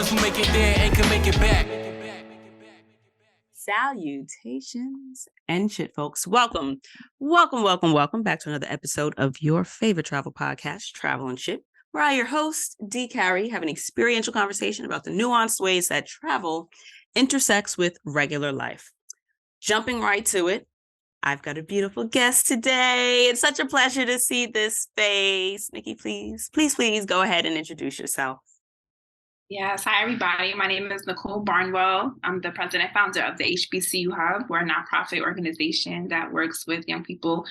who make it there and can make it back. Salutations and shit, folks. Welcome back to another episode of your favorite travel podcast, Travel and Shit, where I, your host, D. Carey, have an experiential conversation about the nuanced ways that travel intersects with regular life. Jumping right to it, I've got a beautiful guest today. It's such a pleasure to see this face. Nikki, please go ahead and introduce yourself. Yes, hi everybody. My name is Nicole Barnwell. I'm the president and founder of the HBCU Hub. We're a nonprofit organization that works with young people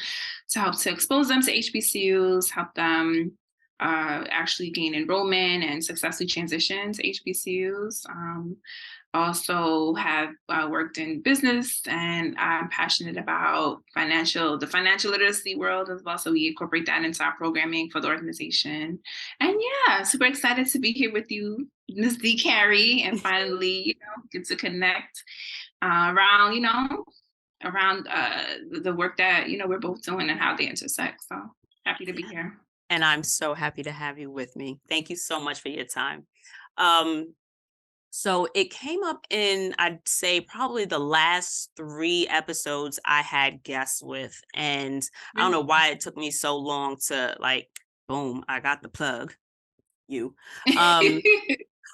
to help to expose them to HBCUs, help them actually gain enrollment and successfully transition to HBCUs. Also have worked in business, and I'm passionate about the financial literacy world as well. So we incorporate that into our programming for the organization. And yeah, super excited to be here with you, Ms. D. Carey, and finally, get to connect around the work that, we're both doing and how they intersect. So happy to be here. And I'm so happy to have you with me. Thank you so much for your time. So it came up in, I'd say, probably the last 3 episodes I had guests with. And I don't know why it took me so long to boom, I got the plug.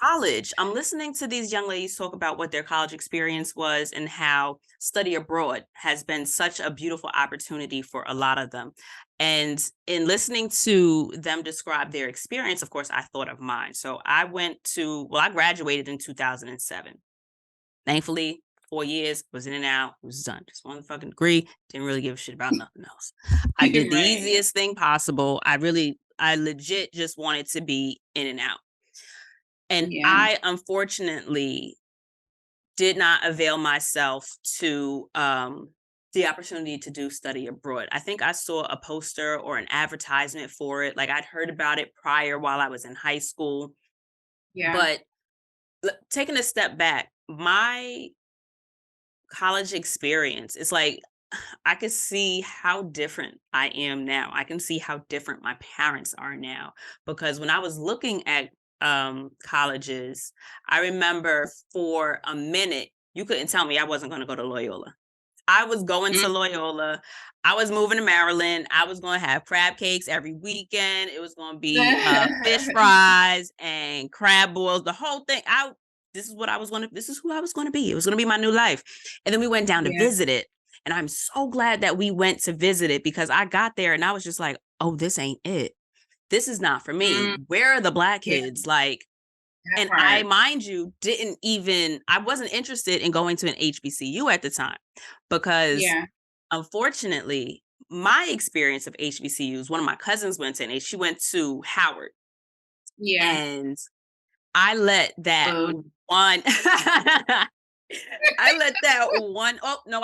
College. I'm listening to these young ladies talk about what their college experience was and how study abroad has been such a beautiful opportunity for a lot of them. And in listening to them describe their experience, of course, I thought of mine. So I graduated in 2007. Thankfully, 4 years, was in and out, was done. Just one fucking degree, didn't really give a shit about nothing else. I did the easiest thing possible. I legit just wanted to be in and out. And I, unfortunately, did not avail myself to the opportunity to do study abroad. I think I saw a poster or an advertisement for it. I'd heard about it prior while I was in high school. Yeah. But taking a step back, my college experience, it's I could see how different I am now. I can see how different my parents are now. Because when I was looking at colleges, I remember for a minute, you couldn't tell me I wasn't going to go to Loyola. I was going to Loyola. I was moving to Maryland. I was going to have crab cakes every weekend. It was going to be fish fries and crab boils, the whole thing. This is who I was going to be. It was going to be my new life. And then we went down to visit it. And I'm so glad that we went to visit it, because I got there and I was just like, oh, this ain't it. This is not for me. Where are the Black kids? And I, mind you, I wasn't interested in going to an HBCU at the time, because unfortunately, my experience of HBCUs, one of my cousins went to, she went to Howard. Yeah. And I let that one, I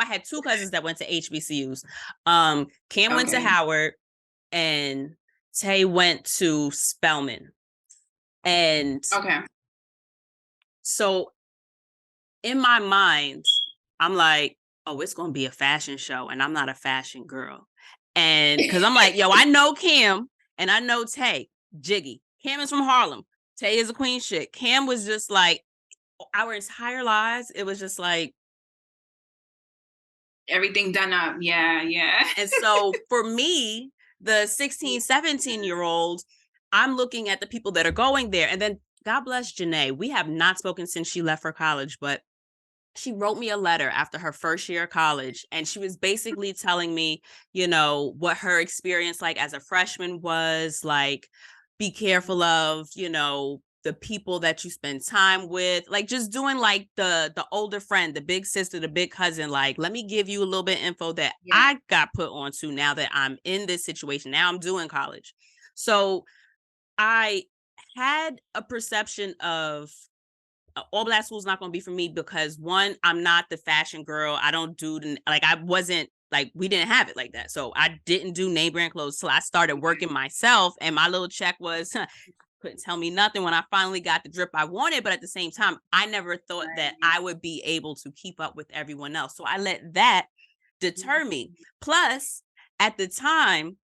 had 2 cousins that went to HBCUs. Cam went to Howard and Tay went to Spelman. And so in my mind, I'm like, oh, it's going to be a fashion show, and I'm not a fashion girl. And because I'm like, yo, I know Cam and I know Tay, Jiggy. Cam is from Harlem. Tay is a queen shit. Cam was just like, our entire lives, it was just like, everything done up. Yeah. And so for me, the 16, 17-year-old, I'm looking at the people that are going there. And then God bless Janae. We have not spoken since she left for college, but she wrote me a letter after her first year of college. And she was basically telling me, what her experience as a freshman was like. Be careful of, the people that you spend time with, just doing the older friend, the big sister, the big cousin, let me give you a little bit of info that I got put onto now that I'm in this situation. Now I'm doing college. So I had a perception of all Black school is not going to be for me, because one, I'm not the fashion girl. I don't do I wasn't we didn't have it like that. So I didn't do name brand clothes till I started working myself, and my little check was couldn't tell me nothing when I finally got the drip I wanted. But at the same time, I never thought that I would be able to keep up with everyone else. So I let that deter me. Plus, at the time,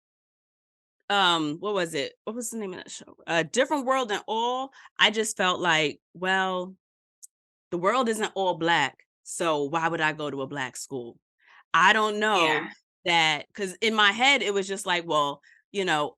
what was it? What was the name of that show? Different World and All. I just felt like, well, the world isn't all black, so why would I go to a black school? I don't know Yeah. that, because in my head it was just like, well,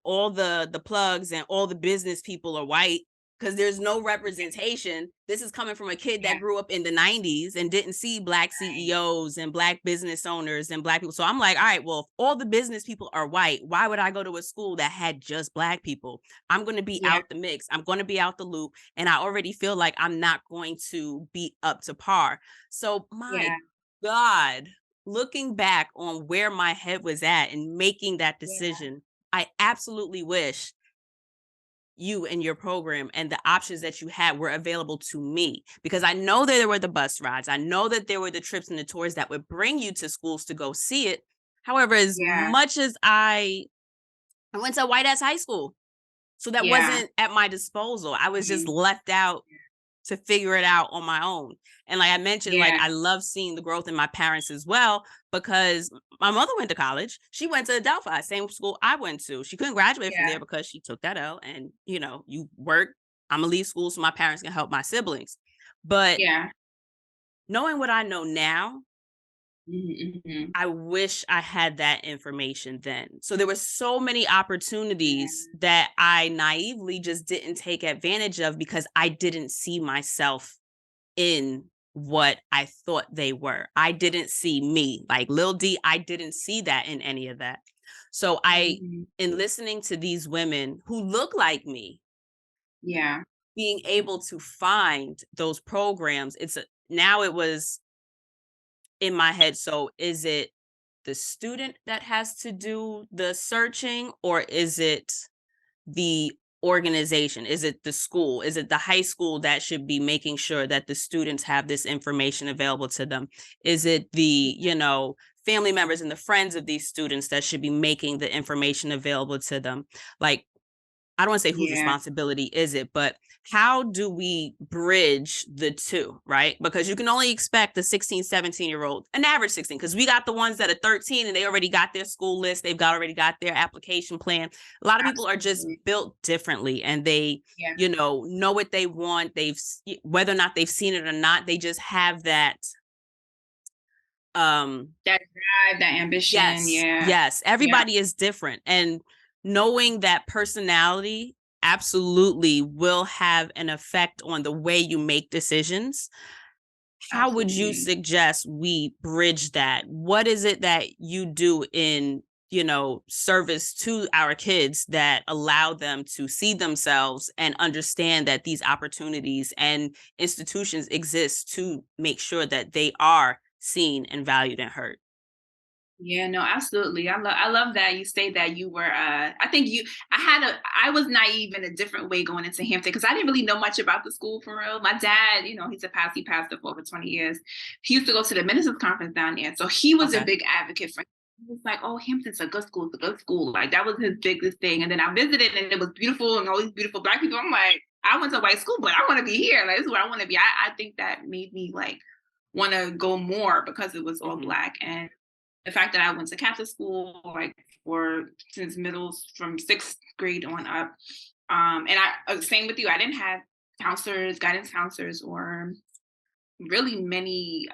all the plugs and all the business people are white because there's no representation. This is coming from a kid Yeah. that grew up in the 90s and didn't see black Right. CEOs and black business owners and black people. So I'm like, all right, well, if all the business people are white, why would I go to a school that had just black people? I'm going to be Yeah. out the mix. I'm going to be out the loop. And I already feel like I'm not going to be up to par. So my Yeah. God, looking back on where my head was at and making that Yeah. decision, I absolutely wish you and your program and the options that you had were available to me, because I know that there were the bus rides. I know that there were the trips and the tours that would bring you to schools to go see it. However, as Yeah. much as I went to a white ass high school, so that Yeah. wasn't at my disposal. I was just Mhm. left out to figure it out on my own. And like I mentioned, like Yeah. I love seeing the growth in my parents as well, because my mother went to college. She went to Delphi, same school I went to. She couldn't graduate from Yeah. there because she took that L. And you work. I'm gonna leave school so my parents can help my siblings. But Yeah. knowing what I know now, Mhm. Mhm. I wish I had that information then. So there were so many Yeah. opportunities that I naively just didn't take advantage of because I didn't see myself in what I thought they were. I didn't see me. Like Lil D, I didn't see that in any of that. So Mhm. in listening to these women who look like me, Yeah. being able to find those programs, now it was in my head. So is it the student that has to do the searching, or is it the organization? Is it the school? Is it the high school that should be making sure that the students have this information available to them? Is it the, family members and the friends of these students that should be making the information available to them? Like, I don't want to say whose Yeah. responsibility is it, but how do we bridge the two, right? Because you can only expect the 16, 17-year-old, an average 16, because we got the ones that are 13 and they already got their school list, already got their application plan. A lot of people are just Absolutely. built differently, and they, Yeah. know what they want. Whether or not they've seen it or not, they just have that. That drive, that ambition. Yes, Yeah. yes. Yeah. Everybody is different. And knowing that personality absolutely will have an effect on the way you make decisions. How would you Absolutely. suggest we bridge that? What is it that you do in, service to our kids that allow them to see themselves and understand that these opportunities and institutions exist to make sure that they are seen and valued and heard? Yeah, no, absolutely. I love that you say that you were I think you I was naive in a different way going into Hampton because I didn't really know much about the school for real. My dad, he's a pastor, he pastored for over 20 years. He used to go to the ministers conference down there. So he was a Okay. big advocate for. He was like, oh, Hampton's a good school, it's a good school. Like that was his biggest thing. And then I visited and it was beautiful and all these beautiful black people. I'm like, I went to white school, but I want to be here. Like this is where I want to be. I think that made me like want to go more because it was all Hmm. black. And the fact that I went to Catholic school like for since from sixth grade on up. And I same with you. I didn't have counselors, guidance counselors, or really many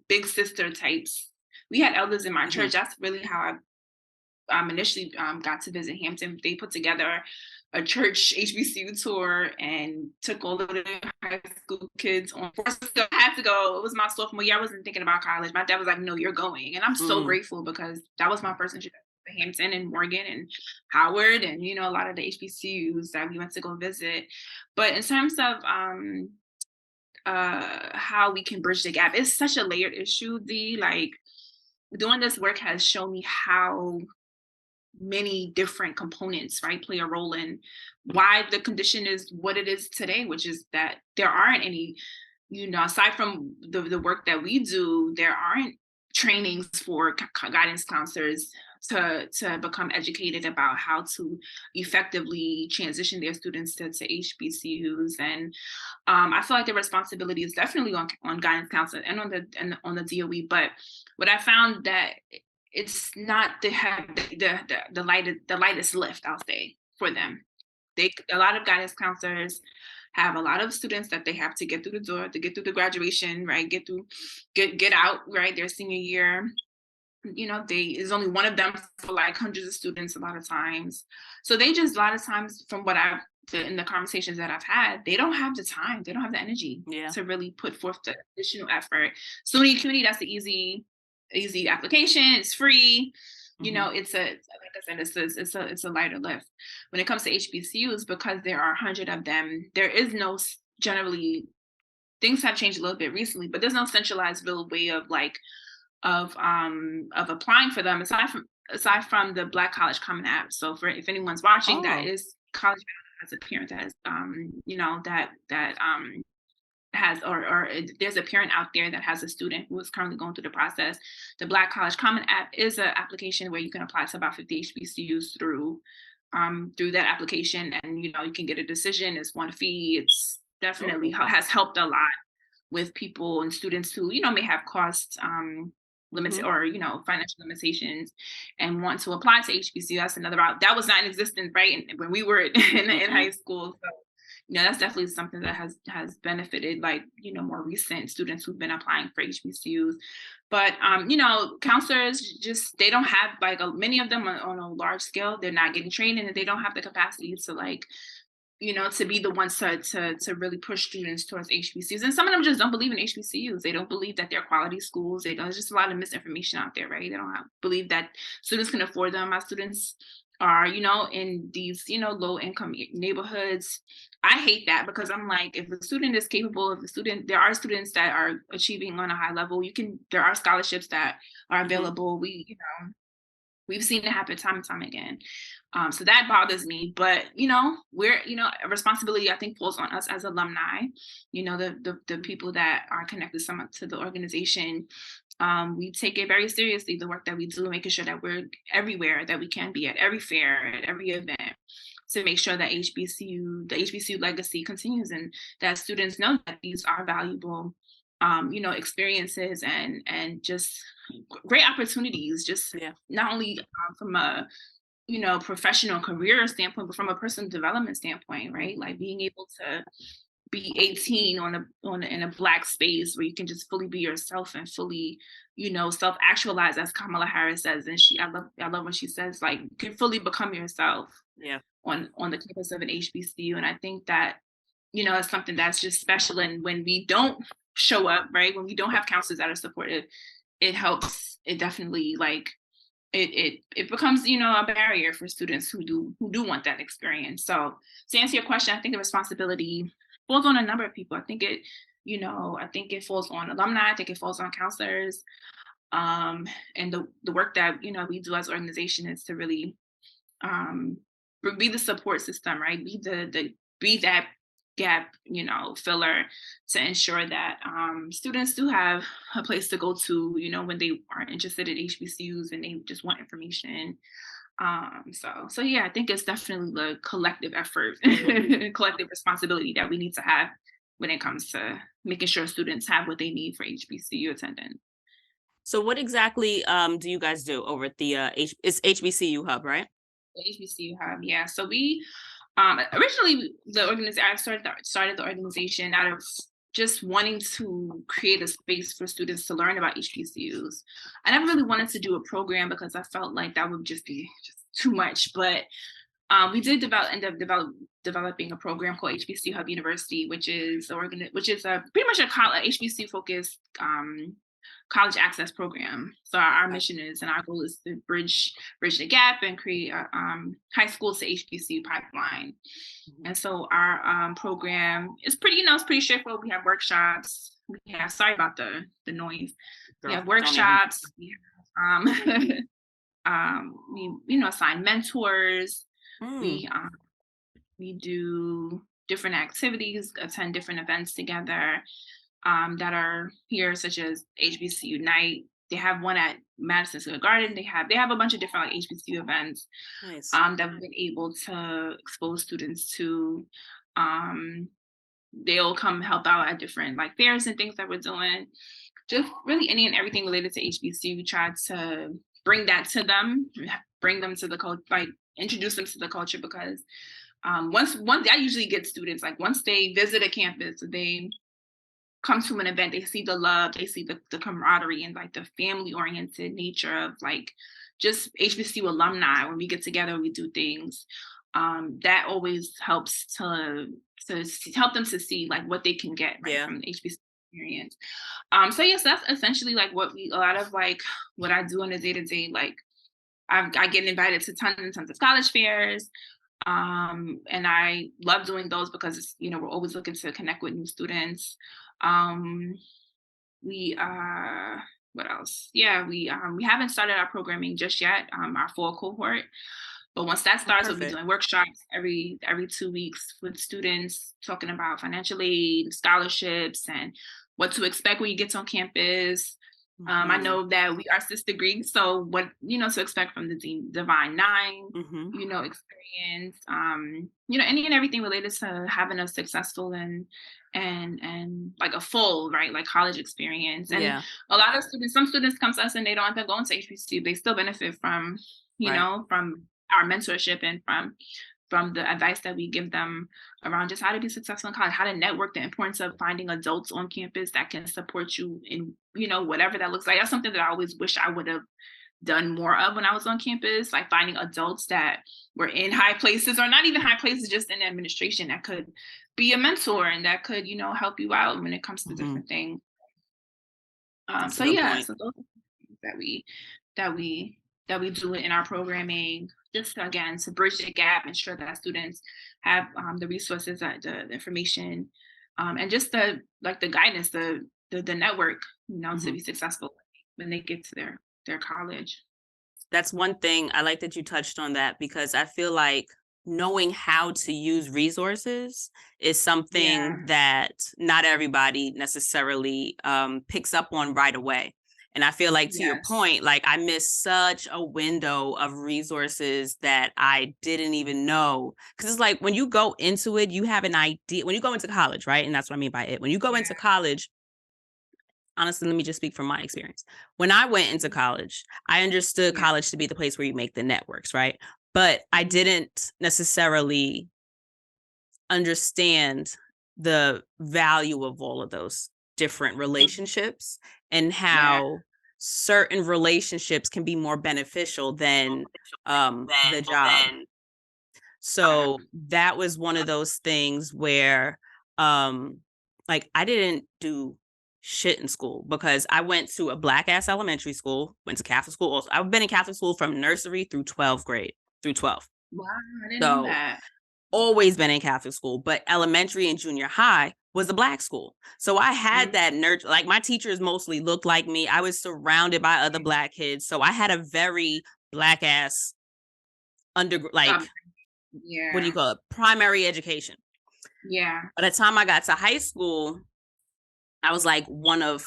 big sister types. We had elders in my Hmm. church. That's really how I initially got to visit Hampton. They put together a church HBCU tour and took all of the high school kids on. I had to go. It was my sophomore year. I wasn't thinking about college. My dad was like, "No, you're going," and I'm so Hmm. grateful because that was my first introduction to Hampton and Morgan and Howard and a lot of the HBCUs that we went to go visit. But in terms of how we can bridge the gap, it's such a layered issue. Like doing this work has shown me how many different components, right, play a role in why the condition is what it is today, which is that there aren't any, aside from the work that we do, there aren't trainings for guidance counselors to become educated about how to effectively transition their students to HBCUs. And I feel like the responsibility is definitely on guidance counselors and on the DOE. But what I found that it's not the lightest lift, I'll say, for them. A lot of guidance counselors have a lot of students that they have to get through the door, to get through the graduation, right? Get out, right? Their senior year. There's only one of them for like hundreds of students a lot of times. So they just a lot of times from what I've in the conversations that I've had, they don't have the time, they don't have the energy Yeah. to really put forth the additional effort. SUNY CUNY, that's the easy application. It's free. It's a like I said, it's a lighter lift. When it comes to HBCUs, because there are 100 of them, there is no generally things have changed a little bit recently, but there's no centralized way of of applying for them aside from the Black College Common App. So for if anyone's watching, that Oh, is college has a parent that is that has or there's a parent out there that has a student who is currently going through the process. The Black College Common App is an application where you can apply to about 50 HBCUs through that application, and you can get a decision. It's one fee. It's definitely okay. has helped a lot with people and students who may have cost limits Mhm. or financial limitations and want to apply to HBCU. That's another route that was not in existence, right? When we were in high Mm-mm. school. So that's definitely something that has benefited like more recent students who've been applying for HBCUs. But counselors just they don't have like many of them on a large scale. They're not getting trained and they don't have the capacity to like to be the ones to really push students towards HBCUs. And some of them just don't believe in HBCUs. They don't believe that they're quality schools. There's just a lot of misinformation out there, right? They don't believe that students can afford them. My students are, in these, low income neighborhoods. I hate that because I'm like, if a student is capable, there are students that are achieving on a high level, there are scholarships that are Mhm. available. We've seen it happen time and time again. So that bothers me. But a responsibility I think falls on us as alumni. The people that are connected somewhat to the organization. We take it very seriously, the work that we do, making sure that we're everywhere that we can be at every fair, at every event, to make sure that the HBCU legacy continues, and that students know that these are valuable, experiences and just great opportunities, just Yeah. not only from a professional career standpoint, but from a personal development standpoint, right? Like being able to be 18 in a Black space where you can just fully be yourself and fully, self actualize, as Kamala Harris says. And I love when she says like you can fully become yourself Yeah. on the campus of an HBCU. And I think that it's something that's just special. And when we don't show up, right, when we don't have counselors that are supportive, it helps. It definitely like it becomes a barrier for students who do want that experience. So to answer your question, I think the responsibility falls on a number of people. I think it falls on alumni. I think it falls on counselors. And the work that we do as an organization is to really um be the support system, right? Be that gap filler, to ensure that students do have a place to go to when they are interested in HBCUs and they just want information. So yeah, I think it's definitely the collective effort collective responsibility that we need to have when it comes to making sure students have what they need for HBCU attendance. So what exactly do you guys do over at the it's HBCU Hub, right? The HBCU Hub, yeah. So we originally I started the organization out of just wanting to create a space for students to learn about HBCUs. I never really wanted to do a program because I felt like that would just be just too much. But we did developing a program called HBCU Hub University, which is a pretty much a HBCU focused college access program. So our Okay. mission is and our goal is to bridge the gap and create a high school to HBCU pipeline. Mhm. And so our program is it's pretty straightforward. We have workshops. We have sorry about the noise. We Girl, have don't even. workshops. We have we assign mentors. Mm. We um, we do different activities, attend different events together that are here, such as HBCU Night. They have one at Madison Square Garden. They have a bunch of different like HBCU events Nice. that we've been able to expose students to. Um, they'll come help out at different like fairs and things that we're doing. Just really any and everything related to HBCU. We try to bring that to them, bring them to the culture, like introduce them to the culture, because once I usually get students, like once they visit a campus, they come to an event, they see the love, they see the camaraderie and like the family oriented nature of like just HBCU alumni. When we get together, we do things. That always helps to help them to see like what they can get from the HBCU experience. So yes, that's essentially like a lot of like what I do on a day to day. Like I get invited to tons and tons of college fairs. And I love doing those because it's, we're always looking to connect with new students. We what else? Yeah, we haven't started our programming just yet, our fall cohort. But once that starts, we'll be doing workshops every 2 weeks with students, talking about financial aid, scholarships, and what to expect when you get on campus. I know that we are sister Greeks, so what to expect from the Divine Nine, experience, any and everything related to having a successful and like a full like college experience. And a lot of students, some students come to us and they don't have to go into HBCU. They still benefit from from our mentorship and from the advice that we give them around just how to be successful in college, how to network, the importance of finding adults on campus that can support you in, whatever that looks like. That's something that I always wish I would have done more of when I was on campus, like finding adults that were in high places, or not even high places, just in administration, that could be a mentor and that could, help you out when it comes to different things. So those are things that we do in our programming, just again to bridge the gap, ensure that students have the resources, the information, and just the guidance, the network, to be successful when they get to their college. That's one thing I like that you touched on that, because I feel like knowing how to use resources is something that not everybody necessarily picks up on right away. And I feel like, to your point, like I missed such a window of resources that I didn't even know. Because it's like when you go into it, you have an idea. When you go into college, right? And that's what I mean by it. When you go into college, honestly, let me just speak from my experience. When I went into college, I understood college to be the place where you make the networks, right? But I didn't necessarily understand the value of all of those different relationships and how certain relationships can be more beneficial than the job. So that was one of those things where like I didn't do shit in school because I went to a Black ass elementary school, went to Catholic school also. I've been in Catholic school from nursery through 12th grade, through 12. Wow, I didn't know that. Always been in Catholic school, but elementary and junior high was a Black school. So I had that nurture, like my teachers mostly looked like me. I was surrounded by other Black kids. So I had a very Black ass what do you call it? Primary education. Yeah. By the time I got to high school, I was like one of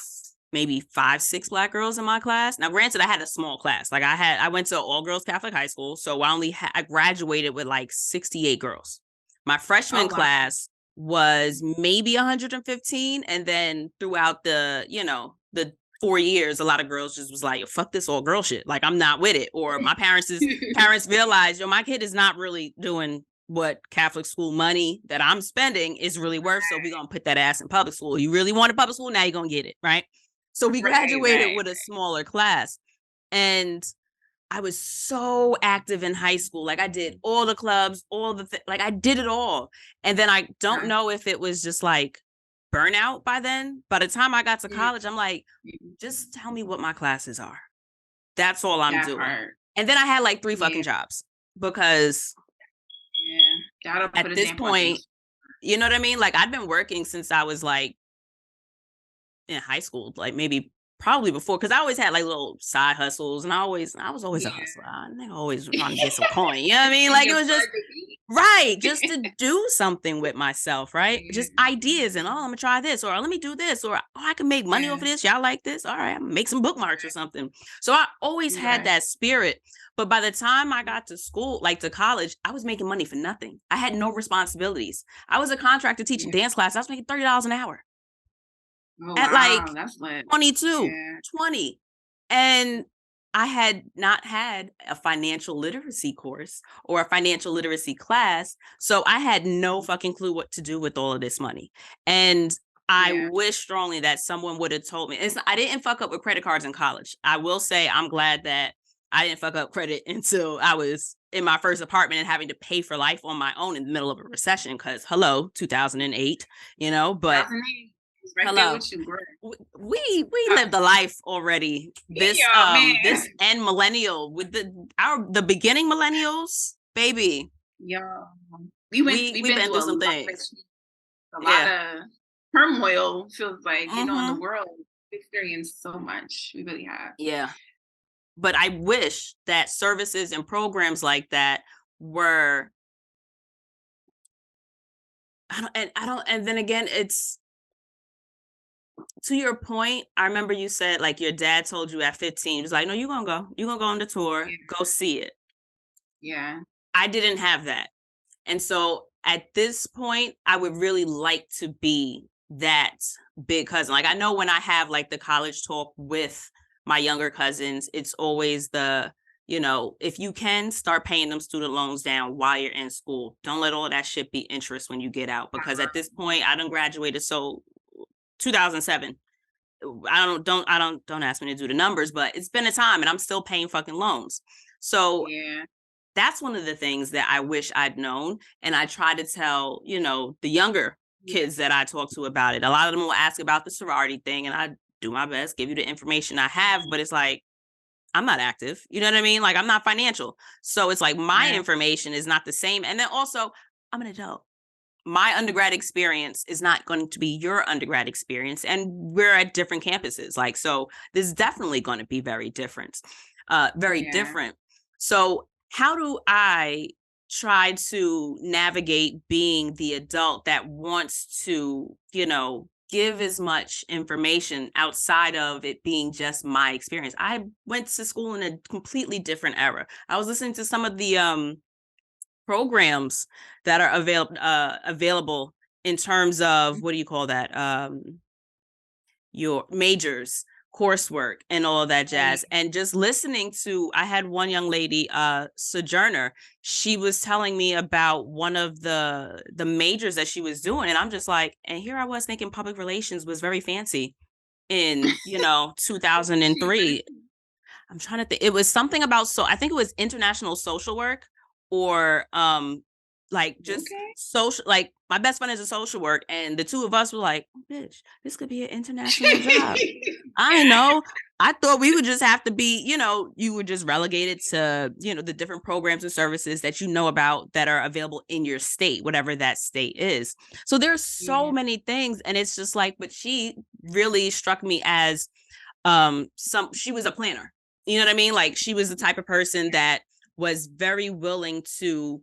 maybe 5, 6 Black girls in my class. Now, granted, I had a small class. Like I went to all girls Catholic high school. So I graduated with like 68 girls. My freshman class was maybe 115. And then throughout the 4 years, a lot of girls just was like, fuck this all girl shit. Like, I'm not with it. Or my parents realized, my kid is not really doing what Catholic school money that I'm spending is really worth. So we're going to put that ass in public school. You really want a public school? Now you're going to get it. Right. So we graduated with a smaller class. And I was so active in high school. Like I did all the clubs, like I did it all. And then I don't know if it was just like burnout by then. By the time I got to college, I'm like, just tell me what my classes are. That's all I'm doing. And then I had like 3 fucking jobs because at this point, you know what I mean? Like I'd been working since I was like in high school, like probably before, because I always had like little side hustles and I was always a hustler. I always trying to get some coin. You know what I mean? Like it was just just to do something with myself, right? Just ideas and I'm gonna try this, or let me do this, or I can make money off of this. Y'all like this? All right, I'm gonna make some bookmarks or something. So I always had that spirit. But by the time I got to school, like to college, I was making money for nothing. I had no responsibilities. I was a contractor teaching dance class. I was making $30 an hour. At like that's lit. 22, 20. And I had not had a financial literacy course or a financial literacy class. So I had no fucking clue what to do with all of this money. And I Yeah. wish strongly that someone would have told me. I didn't fuck up with credit cards in college. I will say I'm glad that I didn't fuck up credit until I was in my first apartment and having to pay for life on my own in the middle of a recession. Because hello, 2008, but 2008 was right there hello, with you, girl. we lived a life already. This Yeah, man. this end millennial with the beginning millennials, baby. Yeah. We've We've been been through through a some lot things. a lot Yeah. of turmoil, feels like, in the Hmm. world. We've experienced so much. We really have. Yeah. But I wish that services and programs like that were I don't and then again it's to your point. I remember you said like your dad told you at 15, he was like, no, you're gonna go on the tour, Yeah. go see it. Yeah. I didn't have that. And so at this point, I would really like to be that big cousin. Like I know when I have like the college talk with my younger cousins, it's always if you can start paying them student loans down while you're in school. Don't let all that shit be interest when you get out. Because at this point, I done graduated. So 2007. Don't ask me to do the numbers, but it's been a time and I'm still paying fucking loans. So Yeah. that's one of the things that I wish I'd known. And I try to tell, the younger Yeah. kids that I talk to about it. A lot of them will ask about the sorority thing, and I do my best, give you the information I have, but it's like, I'm not active. You know what I mean? Like, I'm not financial. So it's like my Yeah. information is not the same. And then also, I'm an adult. My undergrad experience is not going to be your undergrad experience. And we're at different campuses. Like, so this is definitely going to be very different. Very Yeah. different. So how do I try to navigate being the adult that wants to, give as much information outside of it being just my experience? I went to school in a completely different era. I was listening to some of the programs that are available in terms of what do you call that? Your majors, coursework, and all of that jazz. And just listening to, I had one young lady, Sojourner, she was telling me about one of the majors that she was doing. And I'm just like, and here I was thinking public relations was very fancy in, 2003. I'm trying to think. It was something about I think it was international social work or like just Okay. social, like my best friend is a social work and the two of us were like, oh, bitch, this could be an international job. I know. I thought we would just have to be, you were just relegated to, the different programs and services that you know about that are available in your state, whatever that state is. So there's so Yeah. many things. And it's just like, but she really struck me as she was a planner. You know what I mean? Like she was the type of person that was very willing to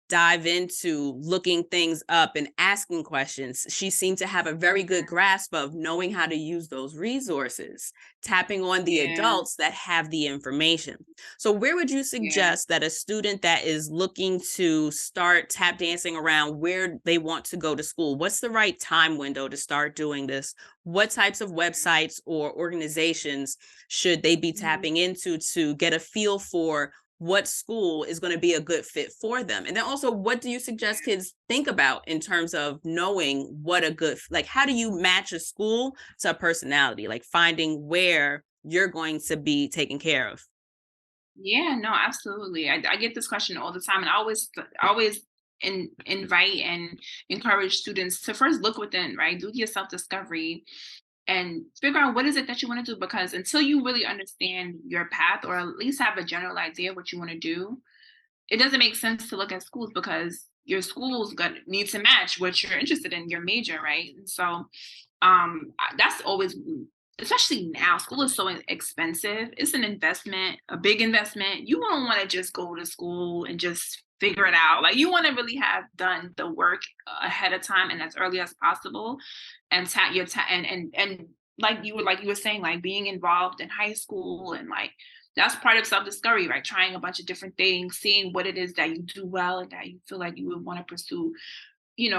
dive into looking things up and asking questions. She seemed to have a very good grasp of knowing how to use those resources, tapping on the Yeah. adults that have the information. So where would you Yeah. suggest that a student that is looking to start tap dancing around where they want to go to school, what's the right time window to start doing this? What types of websites or organizations should they be tapping into to get a feel for what school is going to be a good fit for them? And then also, what do you suggest kids think about in terms of knowing what like, how do you match a school to a personality, like finding where you're going to be taken care of? Yeah, no, absolutely. I get this question all the time, and I always invite and encourage students to first look within, right? Do your self discovery and figure out what is it that you want to do. Because until you really understand your path, or at least have a general idea of what you want to do, it doesn't make sense to look at schools, because your school's gonna need to match what you're interested in, your major, right? And so that's always, especially now, school is so expensive. It's an investment, a big investment. You don't want to just go to school and just figure it out. Like, you want to really have done the work ahead of time and as early as possible, and and like you were saying, like being involved in high school, and like that's part of self-discovery, right? Trying a bunch of different things, seeing what it is that you do well and that you feel like you would want to pursue,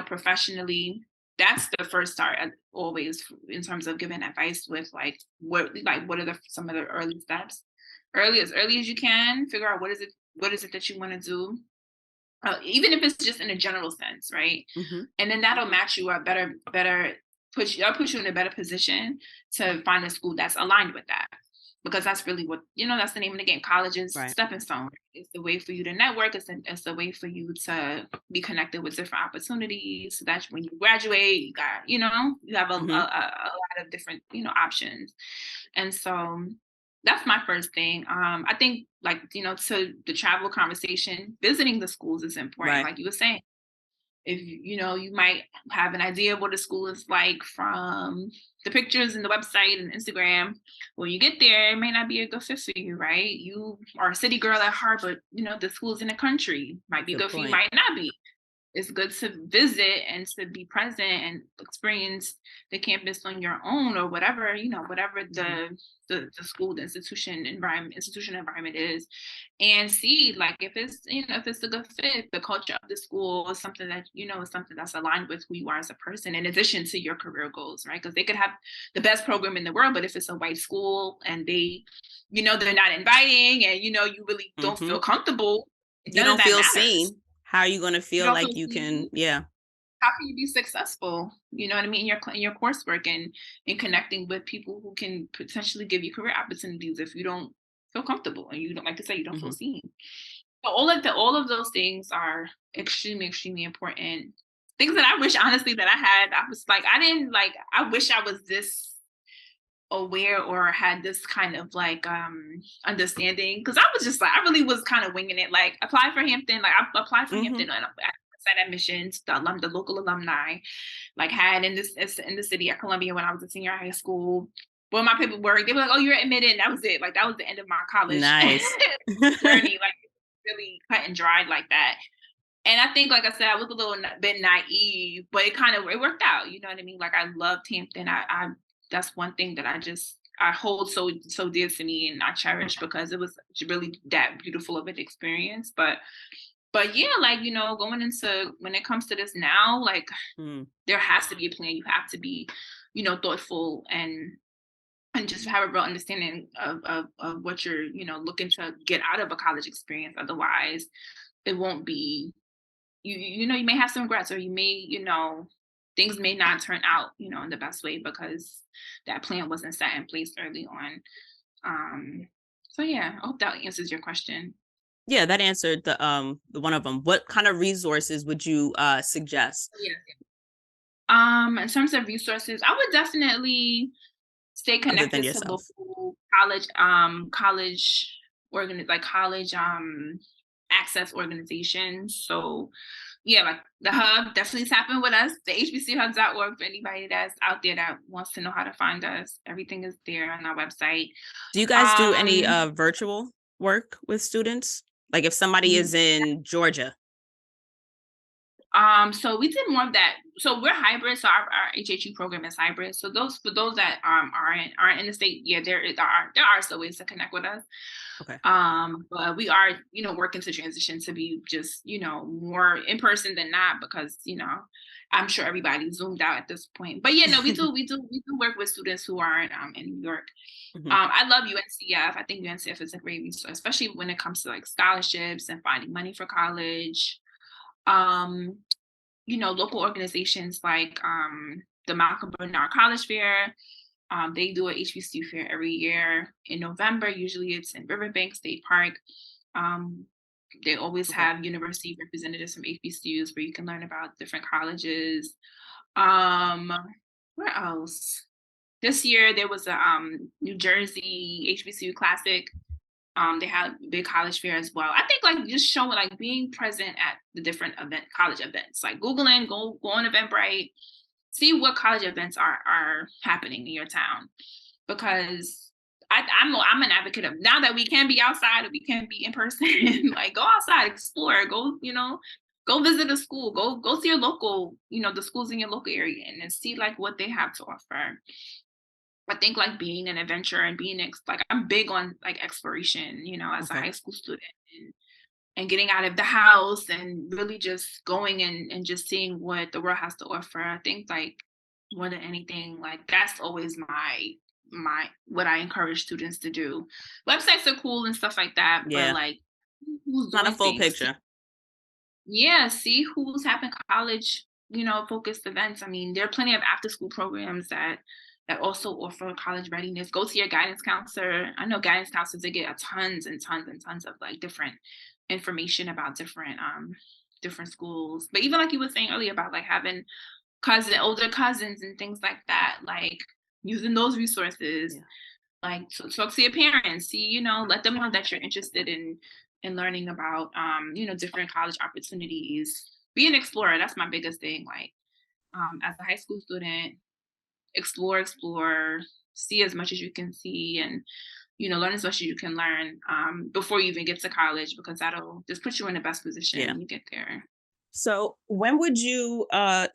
professionally. That's the first start, always, in terms of giving advice with, like, what are some of the early steps. as early as you can. Figure out what is it that you want to do, even if it's just in a general sense, right? Hmm. And then that'll match you up better, that'll put you in a better position to find a school that's aligned with that. Because that's really what, that's the name of the game. College is Right. stepping stone. It's the way for you to network. It's the way for you to be connected with different opportunities. So that when you graduate, you got, you have a Hmm. lot of different, options. And so that's my first thing. I think, like, to the travel conversation, visiting the schools is important. Right. Like you were saying, if you might have an idea of what a school is like from the pictures and the website and Instagram. When you get there, it may not be a good fit for you, right? You are a city girl at heart, but the schools in the country might be Good good for you, point. might not be. It's good to visit and to be present and experience the campus on your own, or whatever, whatever Hmm. the school, the institution environment is, and see, like, if it's, if it's a good fit, the culture of the school is something that, is something that's aligned with who you are as a person, in addition to your career goals, right? Because they could have the best program in the world, but if it's a white school and they, they're not inviting, and you really don't Hmm. feel comfortable, You none of don't that feel matters. seen. How are you going to You feel don't feel like you seen. can? Yeah. How can you be successful? You know what I mean? In your coursework, and in connecting with people who can potentially give you career opportunities if you don't feel comfortable and you don't, like I said, you don't feel Hmm. seen. So all of those things are extremely, extremely important. Things that I wish, honestly, that I had. I was like, I didn't like. I wish I was this aware or had this kind of like understanding, because I was just like, I really was kind of winging it. Like, apply for Hampton. Like, I applied for Hmm. Hampton and site admissions, the local alumni, like, had in the city at Columbia when I was a senior in high school. But my paperwork, they were like, "Oh, you're admitted," and that was it. Like, that was the end of my college Nice. journey. Like, really cut and dried like that. And I think, like I said, I was a little bit naive, but it worked out. You know what I mean? Like, I loved Hampton. I That's one thing that I hold so dear to me, and I cherish, because it was really that beautiful of an experience. But yeah, like, going into, when it comes to this now, like, Mm. there has to be a plan. You have to be, thoughtful, and just have a real understanding of what you're, looking to get out of a college experience. Otherwise, it won't be, you may have some regrets, or you may, things may not turn out, in the best way, because that plan wasn't set in place early on. So yeah, I hope that answers your question. Yeah, that answered the one of them. What kind of resources would you suggest Yeah. In terms of resources, I would definitely stay other than connected to yourself? local college access organizations. So yeah, like the hub, definitely tap in with us. The hbchubs.org, for anybody that's out there that wants to know how to find us. Everything is there on our website. Do you guys do any Um, virtual work with students? Like if somebody is in Georgia. so we did more of that. So we're hybrid. So our HHU program is hybrid. So for those that aren't in the state, yeah, there are still ways to connect with us. Okay. But we are, working to transition to be just, more in person than not, because, I'm sure everybody's zoomed out at this point. But yeah, no, we do work with students who aren't in New York. Hmm. I love UNCF. I think UNCF is a great resource, especially when it comes to like scholarships and finding money for college. Um, local organizations like the Malcolm Bernard College Fair. They do a HBCU fair every year in November. Usually it's in Riverbank State Park. Um, they always Okay. have university representatives from HBCUs where you can learn about different colleges. Um, where else? This year there was a New Jersey HBCU Classic. They had a big college fair as well. I think, like, just showing, like, being present at the different college events, like Googling, go on Eventbrite, see what college events are happening in your town, because I'm an advocate of, now that we can be outside and we can be in person, like, go outside, explore, go, go visit a school, go see your local, the schools in your local area, and then see, like, what they have to offer. I think, like, being an adventurer and like, I'm big on, like, exploration, as a Okay. high school student, and getting out of the house and really just going and just seeing what the world has to offer. I think, like, more than anything, like, that's always what I encourage students to do. Websites are cool and stuff like that, but Yeah. like who's Not a doing full things. picture. Yeah, see who's having college, focused events. I mean, there are plenty of after school programs that also offer college readiness. Go to your guidance counselor. I know guidance counselors, they get tons and tons and tons of like different information about different schools. But even like you were saying earlier about like having older cousins and things like that, like using those resources, Yeah. like talk to your parents, see, let them know that you're interested in learning about different college opportunities. Be an explorer. That's my biggest thing. Like as a high school student, explore, see as much as you can see, and learn as much as you can learn before you even get to college, because that'll just put you in the best position Yeah. when you get there. So when would you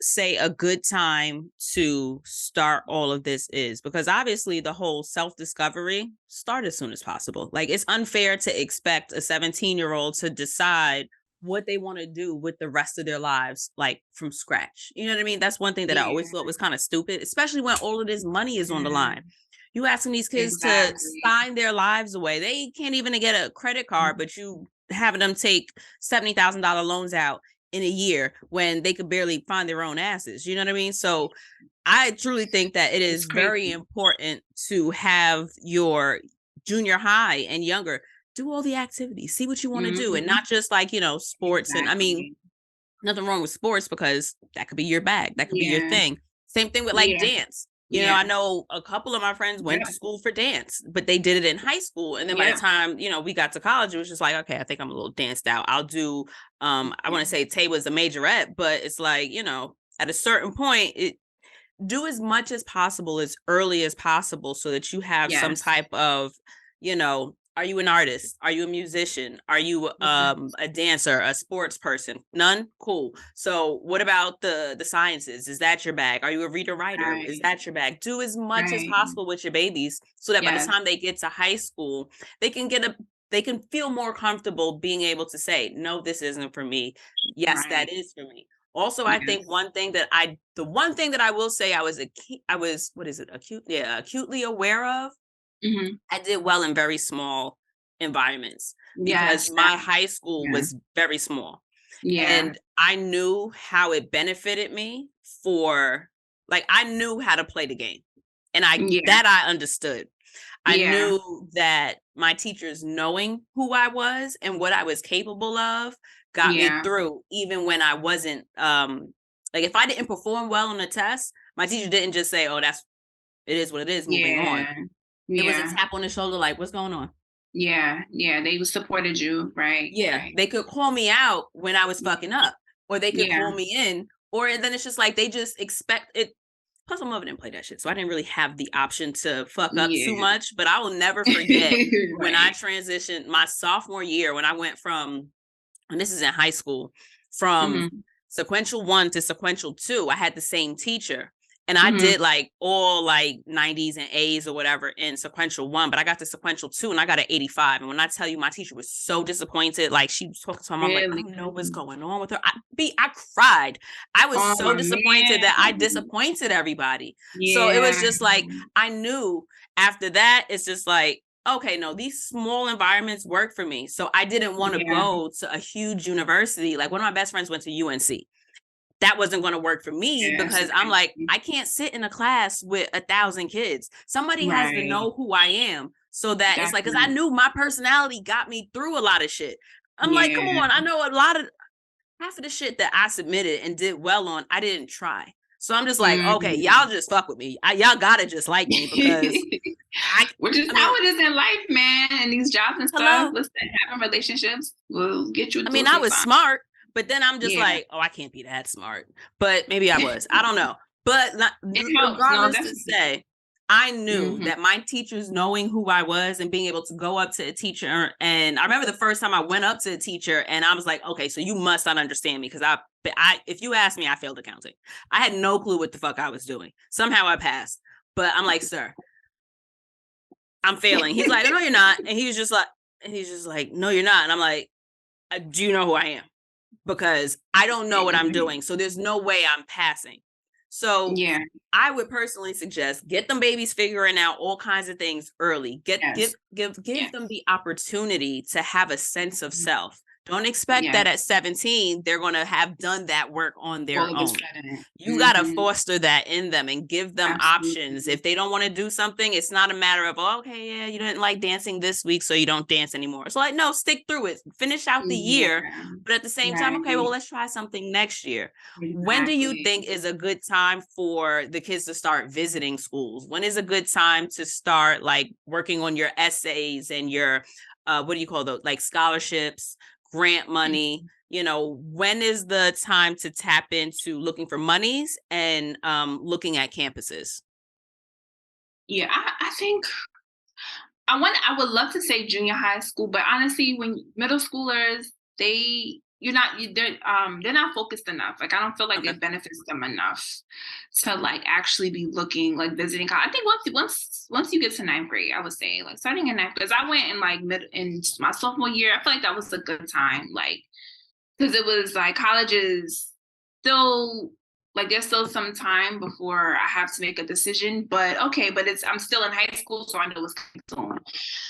say a good time to start all of this is? Because obviously the whole self-discovery, start as soon as possible. Like, it's unfair to expect a 17-year-old to decide what they want to do with the rest of their lives, like from scratch. You know what I mean? That's one thing that I always thought was kind of stupid, especially when all of this money is on the line. You asking these kids to Exactly. sign their lives away. They can't even get a credit card, but you having them take $70,000 loans out in a year when they could barely find their own asses. You know what I mean? So I truly think that it is very important to have your junior high and younger do all the activities, see what you want to do, and not just like, sports. Exactly. And I mean, nothing wrong with sports, because that could be your bag. That could be your thing. Same thing with like dance. I know a couple of my friends went to school for dance, but they did it in high school. And then by the time, we got to college, it was just like, okay, I think I'm a little danced out. I'll do, I want to say Tay was a majorette, but it's like, at a certain point, do as much as possible, as early as possible, so that you have some type of, are you an artist? Are you a musician? Are you a dancer, a sports person? None? Cool. So what about the sciences? Is that your bag? Are you a reader writer? Is that your bag? Do as much as possible with your babies, so that by the time they get to high school, they can feel more comfortable being able to say, no, this isn't for me. Yes, that is for me. Also, I think the one thing that I will say I was acutely aware of. I did well in very small environments, because my high school was very small. And I knew how it benefited me I knew how to play the game. And I understood. I knew that my teachers knowing who I was and what I was capable of got me through, even when I wasn't, like, if I didn't perform well on a test, my teacher didn't just say, oh, it is what it is, moving on. It was a tap on the shoulder, like, what's going on? They supported you, right? They could call me out when I was fucking up, or they could call me in, or then it's just like they just expect it. Plus, my mother didn't play that shit, so I didn't really have the option to fuck up too much. But I will never forget when I transitioned my sophomore year, when I went from, and this is in high school, from sequential 1 to sequential 2, I had the same teacher. And I did like all like 90s and A's or whatever in sequential 1, but I got to sequential 2 and I got an 85. And when I tell you, my teacher was so disappointed, like she was talking to my mom, like, I don't know what's going on with her. I cried. I was so disappointed that I disappointed everybody. So it was just like, I knew after that, it's just like, okay, no, these small environments work for me. So I didn't want to go to a huge university. Like, one of my best friends went to UNC. That wasn't going to work for me, because I'm like, I can't sit in a class with 1,000 kids. Somebody has to know who I am, so that it's like, because I knew my personality got me through a lot of shit. I'm like, come on, I know half of the shit that I submitted and did well on, I didn't try. So I'm just like, okay, y'all just fuck with me. Y'all gotta just like me, because which is how it is in life, man. And these jobs and stuff. Listen, having relationships will get you. I was smart. But then I'm just like, oh, I can't be that smart. But maybe I was. I don't know. But regardless to say, I knew that my teachers knowing who I was and being able to go up to a teacher. And I remember the first time I went up to a teacher and I was like, okay, so you must not understand me, because if you ask me, I failed accounting. I had no clue what the fuck I was doing. Somehow I passed. But I'm like, sir, I'm failing. He's like, no, you're not. And he's just like, no, you're not. And I'm like, do you know who I am? Because I don't know what I'm doing. So there's no way I'm passing. So Yeah. I would personally suggest get them babies figuring out all kinds of things early. Give Yes. them the opportunity to have a sense of self. Don't expect Yeah. that at 17 they're going to have done that work on their All of a own. sudden. You got to foster that in them and give them Absolutely. options. If they don't want to do something, it's not a matter of, oh, okay, yeah, you didn't like dancing this week, so you don't dance anymore. It's like, no, stick through it. Finish out the year. Yeah. But at the same time, okay, well, let's try something next year. When do you think is a good time for the kids to start visiting schools? When is a good time to start like working on your essays and your, what do you call those? Like scholarships, grant money? You know, when is the time to tap into looking for monies and looking at campuses? Yeah, I think I would love to say junior high school, but honestly, when middle schoolers, they're not focused enough. Like I don't feel like Okay. it benefits them enough to like actually be looking like visiting college. I think once you get to ninth grade, I would say like starting in ninth, because I went in like in my sophomore year. I feel like that was a good time, like because it was like colleges still like there's still some time before I have to make a decision. But okay, but I'm still in high school, so I know what's going on.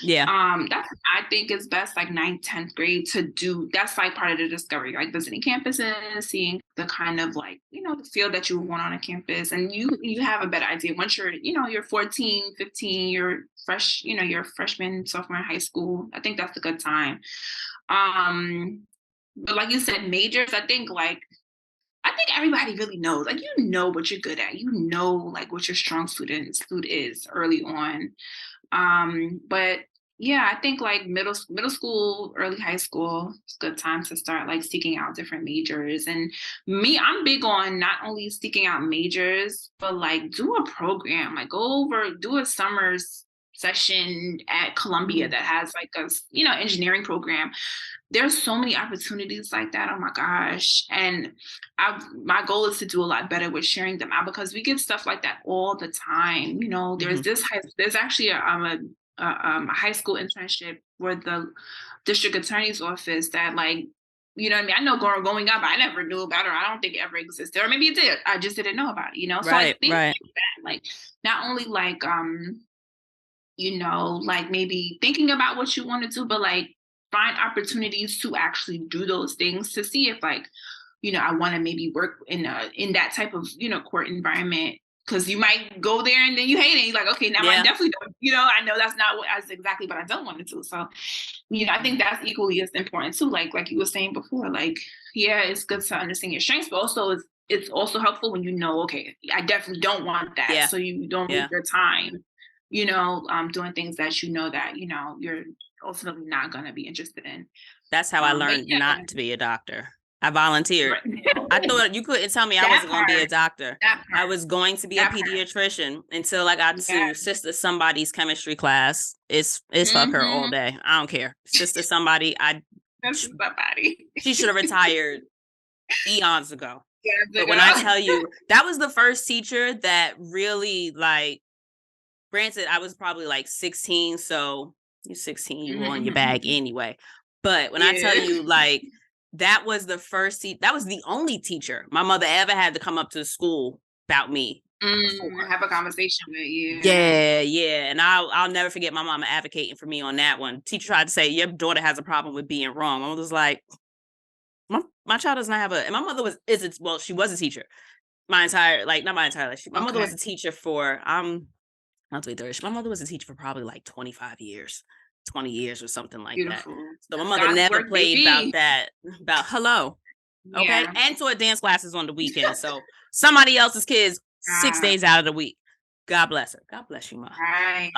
Yeah. That's I think is best like 9th, 10th grade to do. That's like part of the discovery, like visiting campuses, seeing the kind of like, the field that you want on a campus. And you have a better idea once you're 14, 15, you're fresh, you're a freshman, sophomore in high school. I think that's a good time. But like you said, majors, I think everybody really knows, like, what you're good at, like what your strong suit is early on. But yeah, I think like middle school, early high school, it's a good time to start like seeking out different majors. And I'm big on not only seeking out majors, but like do a program, like do a summer's session at Columbia that has like a engineering program. There's so many opportunities like that. Oh my gosh. And my goal is to do a lot better with sharing them out, because we get stuff like that all the time. There's actually a high school internship for the district attorney's office that like, what I mean? I know growing up, I never knew about it. I don't think it ever existed, or maybe it did. I just didn't know about it, So I think like that, like not only like, like maybe thinking about what you want to do, but like find opportunities to actually do those things to see if like, I want to maybe work in that type of, court environment, because you might go there and then you hate it. You're like, okay, now I definitely don't, I know that's not that's exactly what I don't want to do. So, I think that's equally as important too. Like you were saying before, like, yeah, it's good to understand your strengths, but also it's also helpful when okay, I definitely don't want that. Yeah. So you don't waste your time, doing things that you're ultimately not going to be interested in. That's how I learned not to be a doctor. I volunteered. I thought you couldn't tell me I wasn't going to be a doctor. I was going to be a pediatrician until I got to Sister Somebody's chemistry class. It's fuck her all day. I don't care. Sister Somebody, she should have retired eons ago. But when I tell you, that was the first teacher that really like, granted, I was probably like 16, so you're 16, you roll in your bag anyway. But when I tell you, like, that was the that was the only teacher my mother ever had to come up to the school about me. Have a conversation with you. Yeah. And I'll never forget my mama advocating for me on that one. Teacher tried to say, your daughter has a problem with being wrong. I was like, my child does not have and my mother she was a teacher. My mother was a teacher for, my mother was a teacher for probably like 25 years. 20 years or something like Beautiful. that. So my mother never played about hello. Okay. And taught dance classes on the weekend. So somebody else's kids 6 days out of the week. God bless her. God bless you, Mom. Right.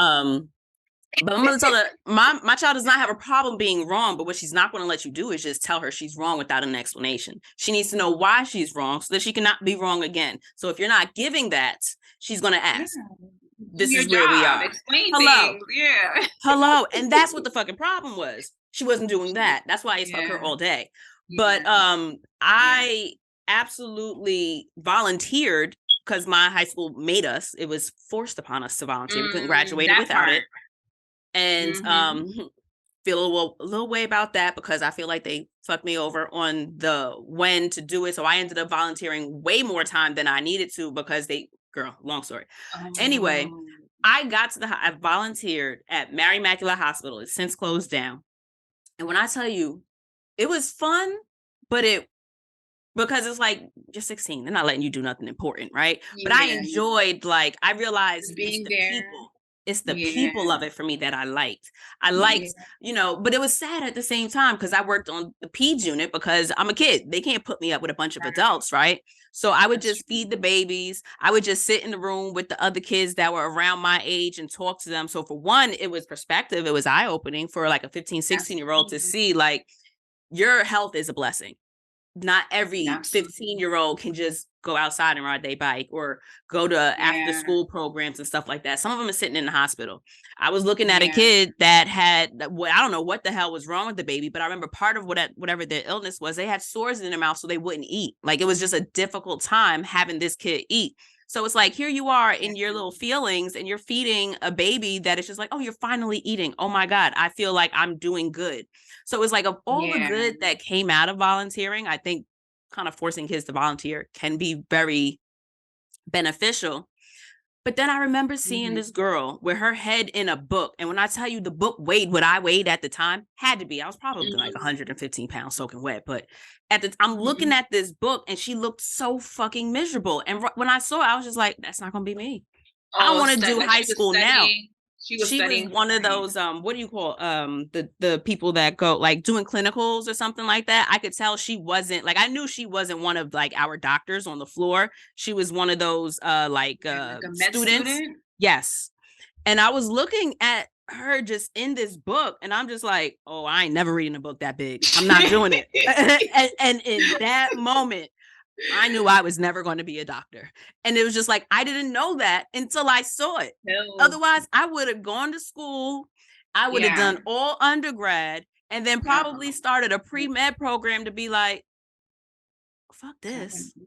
But my mother told her, my child does not have a problem being wrong, but what she's not going to let you do is just tell her she's wrong without an explanation. She needs to know why she's wrong so that she cannot be wrong again. So if you're not giving that, she's going to ask. This is where we are. Explain hello. Things. Yeah. Hello. And that's what the fucking problem was. She wasn't doing that. That's why it's fuck her all day. But I absolutely volunteered because my high school made us. It was forced upon us to volunteer. We couldn't graduate without it. And feel a little way about that because I feel like they fucked me over on the when to do it. So I ended up volunteering way more time than I needed to because long story. Anyway, Oh, I got to I volunteered at Mary Immaculate Hospital. It's since closed down. And when I tell you, it was fun, but because it's like you're 16, they're not letting you do nothing important, right? But I yeah. enjoyed, like, I realized Being there. it's the Yeah. people of it for me that I liked. I Yeah. liked, but it was sad at the same time because I worked on the PEDS unit because I'm a kid. They can't put me up with a bunch of adults, right? So I would just feed the babies. I would just sit in the room with the other kids that were around my age and talk to them. So for one, it was perspective. It was eye-opening for like a 15, 16-year-old to see like your health is a blessing. Not every 15-year-old can just go outside and ride their bike or go to after school programs and stuff like that. Some of them are sitting in the hospital. I was looking at a kid that had, I don't know what the hell was wrong with the baby, but I remember part of whatever their illness was, they had sores in their mouth so they wouldn't eat. Like it was just a difficult time having this kid eat. So it's like, here you are in your little feelings and you're feeding a baby that is just like, oh, you're finally eating. Oh my God, I feel like I'm doing good. So it's like of all the good that came out of volunteering, I think kind of forcing kids to volunteer can be very beneficial. But then I remember seeing this girl with her head in a book. And when I tell you the book weighed what I weighed at the time, had to be, I was probably like 115 pounds soaking wet. But I'm looking at this book and she looked so fucking miserable. And when I saw it, I was just like, that's not going to be me. I don't want to do high school now. She was one of those what do you call the people that go like doing clinicals or something like that. I could tell she wasn't like, I knew she wasn't one of like our doctors on the floor. She was one of those like a students. Student? Yes. And I was looking at her just in this book and I'm just like, oh, I ain't never reading a book that big. I'm not doing it. and in that moment I knew I was never going to be a doctor. And it was just like, I didn't know that until I saw it. No. Otherwise, I would have gone to school. I would have done all undergrad and then probably started a pre-med program to be like, fuck this.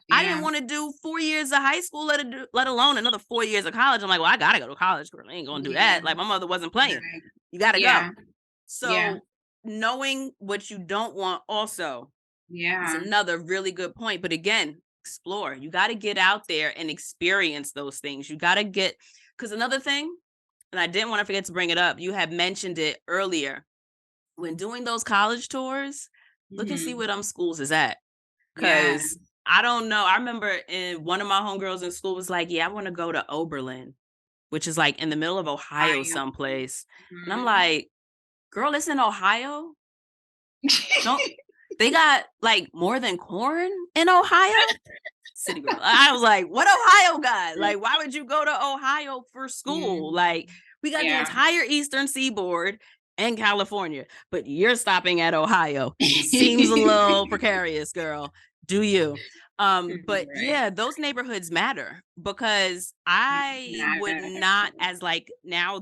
I didn't want to do 4 years of high school, let alone another 4 years of college. I'm like, well, I got to go to college. Girl, I ain't going to do that. Like my mother wasn't playing. You got to go. So knowing what you don't want also it's another really good point. But again, explore. You got to get out there and experience those things. You got to because another thing, and I didn't want to forget to bring it up, you had mentioned it earlier. When doing those college tours, look and see where schools is at. Because I don't know. I remember one of my homegirls in school was like, yeah, I want to go to Oberlin, which is like in the middle of Ohio someplace. And I'm like, girl, it's in Ohio. Don't they got like more than corn in Ohio? City girl. I was like, what Ohio got? Like, why would you go to Ohio for school? Like, we got the entire Eastern Seaboard and California, but you're stopping at Ohio. Seems a little precarious, girl. Do you? But yeah, those neighborhoods matter because I would not as like now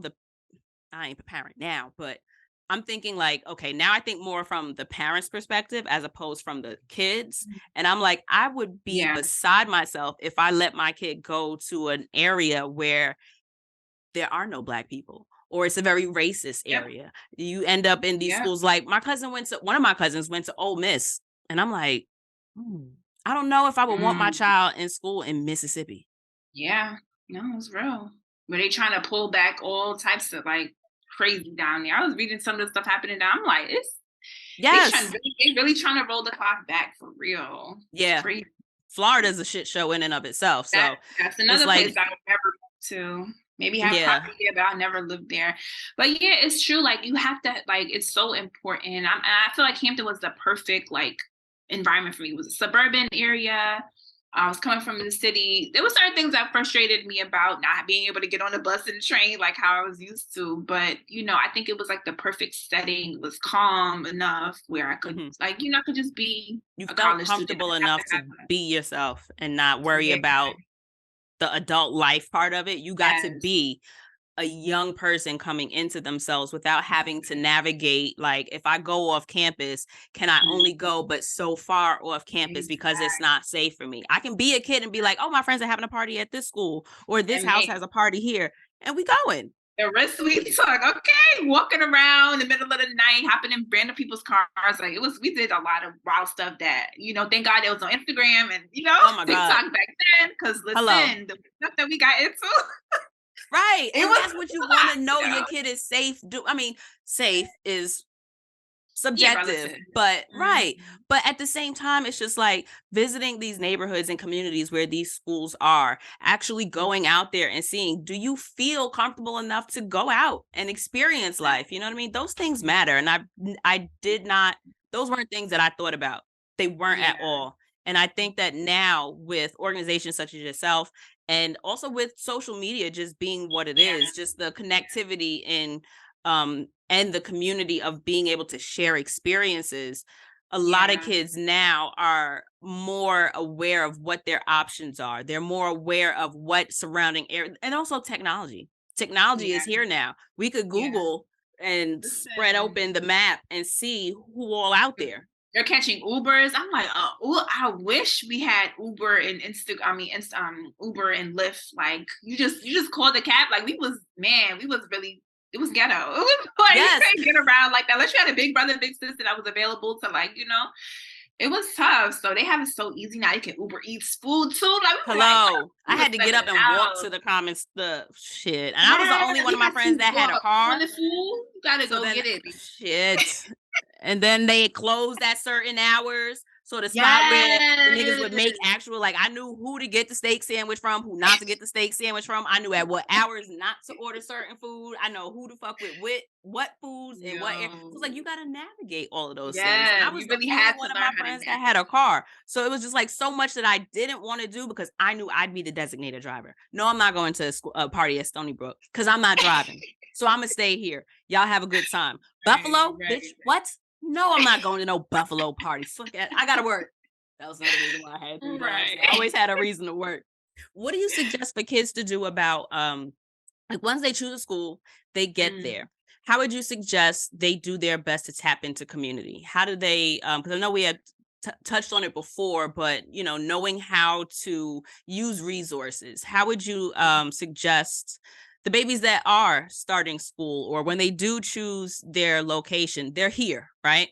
I ain't a parent now, but I'm thinking like, okay, now I think more from the parents' perspective as opposed from the kids. And I'm like, I would be beside myself if I let my kid go to an area where there are no Black people or it's a very racist area. You end up in these schools. Like one of my cousins went to Ole Miss. And I'm like, I don't know if I would want my child in school in Mississippi. Yeah, no, it's real. Were they trying to pull back all types of like crazy down there? I was reading some of the stuff happening down. I'm like, they really trying to roll the clock back for real. Yeah. Florida's a shit show in and of itself. So that's another place I would never go to. Maybe have property there, but I'll never live there. But yeah, it's true. Like you have to, like, it's so important. I feel like Hampton was the perfect like environment for me. It was a suburban area. I was coming from the city. There were certain things that frustrated me about not being able to get on the bus and the train like how I was used to. But, I think it was like the perfect setting. It was calm enough where I could I could just be felt comfortable enough to be yourself and not worry about the adult life part of it. You got to be a young person coming into themselves without having to navigate, like, if I go off campus, can I only go but so far off campus because it's not safe for me? I can be a kid and be like, oh, my friends are having a party at this school or this house has a party here and we going. The rest we talk, okay, walking around in the middle of the night, hopping in random people's cars. Like we did a lot of wild stuff that, thank God it was on Instagram and, Oh my God. TikTok back then. Cause Hello. listen, the stuff that we got into. Right. It And was that's what you a want lot, to know your kid is safe. Safe is Yeah, subjective, relative. but right. Mhm. But at the same time, it's just like visiting these neighborhoods and communities where these schools are, actually going out there and seeing, do you feel comfortable enough to go out and experience life? You know what I mean? Those things matter. And I did not, those weren't things that I thought about. They weren't Yeah. at all. And I think that now with organizations such as yourself, and also with social media just being what it is, just the connectivity in and the community of being able to share experiences, a lot of kids now are more aware of what their options are. They're more aware of what surrounding area, and also technology. Technology is here now. We could Google and spread Listen. open the map and see who all out there. They're catching Ubers. I'm like, I wish we had Uber and Uber and Lyft. Like you just call the cab. Like we was really, it was ghetto. It was like Yes. you couldn't get around like that unless you had a big brother, big sister that was available to it was tough. So they have it so easy now. You can Uber Eats food too. Like we were like, Hello. I had to get up and walk to the comments, the shit. And I was the only one of my friends that had a car. On the food, you gotta go get it. Shit. And then they closed at certain hours. So the spot where the niggas would make actual, like, I knew who to get the steak sandwich from, who not to get the steak sandwich from. I knew at what hours not to order certain food. I know who to fuck with what foods and what. So it's like, you got to navigate all of those things. And I was you really the only had one to of my friends that had a car. So it was just like so much that I didn't want to do because I knew I'd be the designated driver. No, I'm not going to a party at Stony Brook because I'm not driving. So I'm going to stay here. Y'all have a good time. Buffalo, bitch, what? No, I'm not going to no Buffalo party. Fuck it. I gotta work. That was another reason why I had 3 dogs. I always had a reason to work. What do you suggest for kids to do about like once they choose a school, they get there? How would you suggest they do their best to tap into community? How do they because I know we had touched on it before, but knowing how to use resources, how would you suggest the babies that are starting school, or when they do choose their location, they're here, right?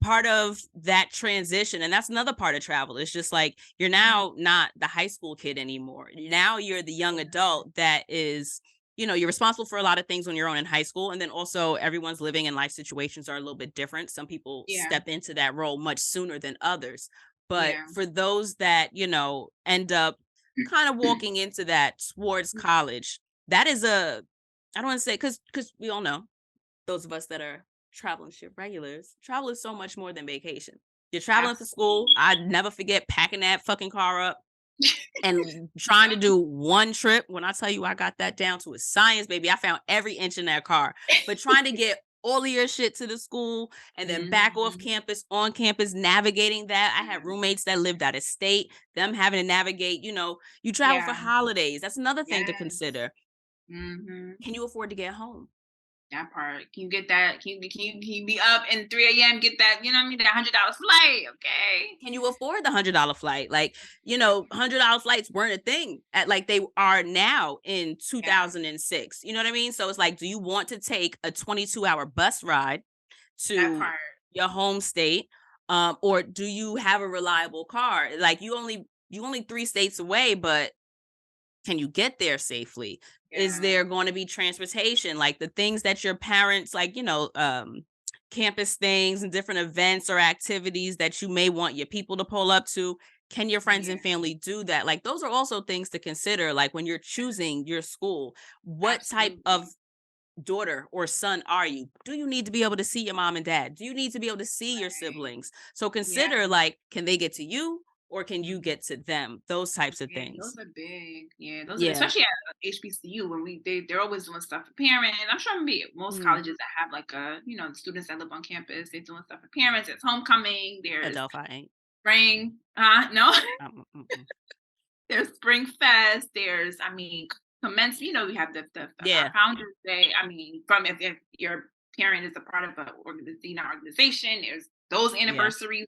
Part of that transition, and that's another part of travel, it's just like you're now not the high school kid anymore. Now you're the young adult that is, you're responsible for a lot of things on your own in high school, and then also everyone's living and life situations are a little bit different. Some people step into that role much sooner than others, but for those that end up kind of walking into that towards college, that is I don't want to say, because we all know, those of us that are traveling ship regulars, travel is so much more than vacation. You're traveling for school. I'd never forget packing that fucking car up and trying to do one trip. When I tell you I got that down to a science, baby, I found every inch in that car. But trying to get all of your shit to the school and then back off campus, on campus, navigating that. I had roommates that lived out of state, them having to navigate, you travel for holidays. That's another thing to consider. Can you afford to get home? That part. Can you get that? Can you be up in 3 a.m. get that? You know what I mean? That $100 flight. Okay. Can you afford the $100 flight? Like, $100 flights weren't a thing at like they are now in 2006. You know what I mean? So it's like, do you want to take a 22-hour bus ride to your home state, or do you have a reliable car? Like you only 3 states away, but can you get there safely? Is there going to be transportation? Like the things that your parents, like, campus things and different events or activities that you may want your people to pull up to. Can your friends and family do that? Like those are also things to consider. Like when you're choosing your school, what type of daughter or son are you? Do you need to be able to see your mom and dad? Do you need to be able to see your siblings? So consider like, can they get to you? Or can you get to them? Those types of things. Those are big. Yeah, those are, especially at HBCU when they're always doing stuff for parents. I'm sure maybe most colleges that have like the students that live on campus, they're doing stuff for parents. It's homecoming. There's Adelphi ain't. Spring. No. There's Spring Fest. There's, commence. We have the Founders Day. From if your parent is a part of an organization, there's those anniversaries,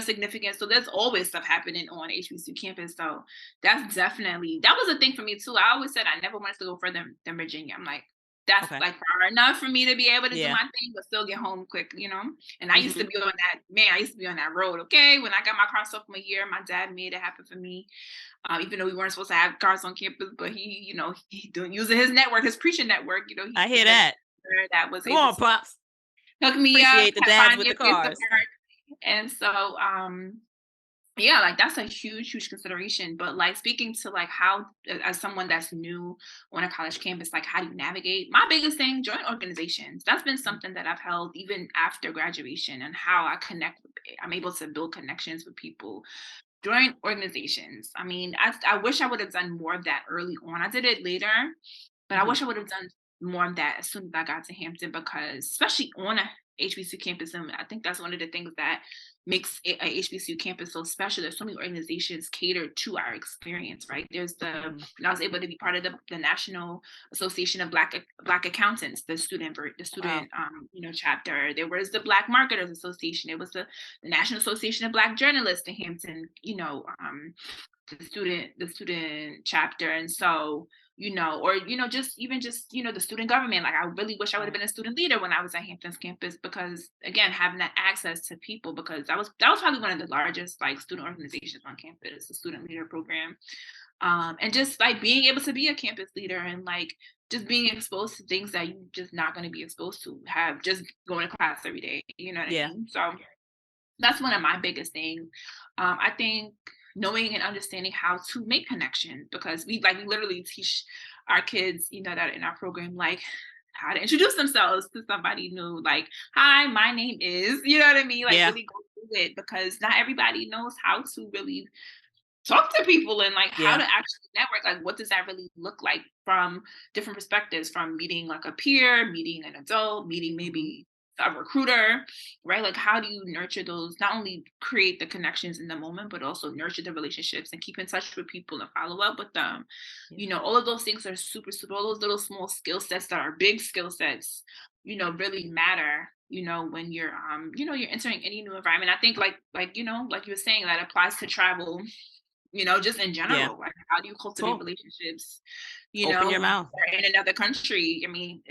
significant. So there's always stuff happening on HBCU campus. So that was a thing for me too. I always said I never wanted to go further than Virginia. I'm like, That's Okay. like far enough for me to be able to do Yeah. my thing, but still get home quick, you know? And I used to Hmm. be on that, man, I used to be on that road. Okay. When I got my car sophomore year, my dad made it happen for me. Even though we weren't supposed to have cars on campus, but he, he doing using his network, his preaching network, he I hear connected that. that was Come able on, to pops. hook me up, Appreciate the dads find with me the a place to cars. park. And so yeah, like that's a huge consideration. But like speaking to like how as someone that's new on a college campus, like how do you navigate? My biggest thing, join organizations. That's been something that I've held even after graduation, and how I connect with it. I'm able to build connections with people. Join organizations. I mean, I wish I would have done more of that early on. I did it later, but I Hmm. wish I would have done more of that as soon as I got to Hampton, because especially on a HBCU campus, and I think that's one of the things that makes a HBCU campus so special. There's so many organizations catered to our experience, right? Hmm. I was able to be part of the National Association of Black Accountants, the Wow. student chapter. There was the Black Marketers Association. It was the National Association of Black Journalists in Hampton, the student chapter. And so or just even just the student government. Like I really wish I would have Right. been a student leader when I was at Hampton's campus, because again, having that access to people, because that was probably one of the largest like student organizations on campus, the student leader program. And just like being able to be a campus leader, and like just being exposed to things that you're just not going to be exposed to have just going to class every day, you know what I Yeah. mean? So that's one of my biggest things. I think knowing and understanding how to make connections, because we literally teach our kids, that in our program, like how to introduce themselves to somebody new, like, hi, my name is, you know what I mean? Like Yeah. really go through it, because not everybody knows how to really talk to people, and like how Yeah. to actually network. Like what does that really look like from different perspectives, from meeting like a peer, meeting an adult, meeting Hmm. maybe a recruiter, right? Like how do you nurture those, not only create the connections in the moment, but also nurture the relationships and keep in touch with people and follow up with them. Yeah. All of those things are super, all those little small skill sets that are big skill sets, really matter, when you're entering any new environment. I think like you were saying, that applies to travel, just in Yeah. general. Like, how do you cultivate Cool. relationships, Open your when mouth. you're in another country? I mean,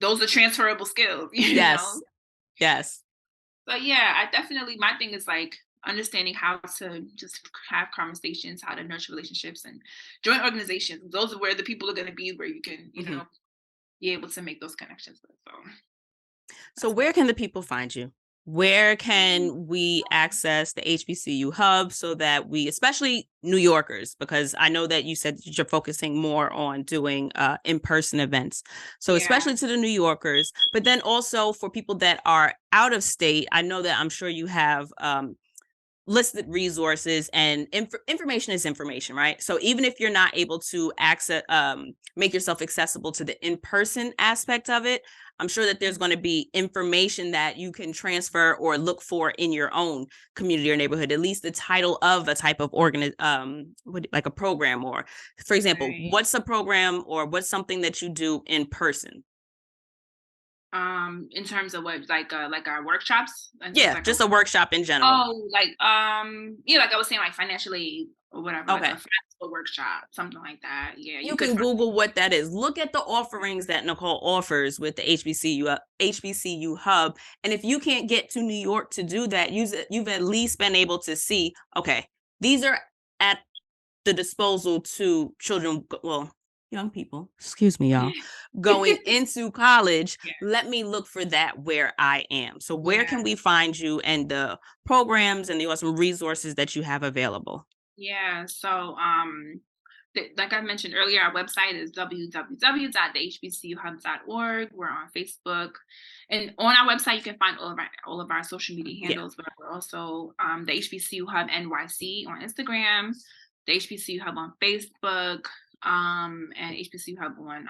those are transferable skills, you know? Yes. Yes. But yeah, my thing is like understanding how to just have conversations, how to nurture relationships, and join organizations. Those are where the people are going to be, where you can, Hmm. be able to make those connections with. So So that's my where can the people find you? Where can we access the HBCU Hub so that we, especially New Yorkers, because I know that you said that you're focusing more on doing in-person events. So yeah. especially to the New Yorkers, but then also for people that are out of state, I know that I'm sure you have listed resources, and information is information, right? So even if you're not able to access make yourself accessible to the in-person aspect of it, I'm sure that there's going to be information that you can transfer or look for in your own community or neighborhood, at least the title of a type of like a program, or for example, Right. what's a program or what's something that you do in person. In terms of what, like our workshops, in terms of Yeah, like just a workshop in general. oh, like yeah, like I was saying, like financial aid or whatever, like a Okay. FAFSA workshop, something like that. Yeah, you You could can find. Google what that is. Look at the offerings that Nicole offers with the HBCU Hub. And if you can't get to New York to do that, you've at least been able to see, okay, these are at the disposal to children, well, young people, excuse me, y'all, going into college. Yeah, Let me look for that where I am. So where yeah, can we find you and the programs and the awesome resources that you have available? yeah. So like I mentioned earlier, our website is www.thehbcuhub.org. We're on Facebook, and on our website you can find all of our social media Yeah. handles. But we're also the HBCU Hub NYC on Instagram, the HBCU Hub on Facebook, and HBCU Hub on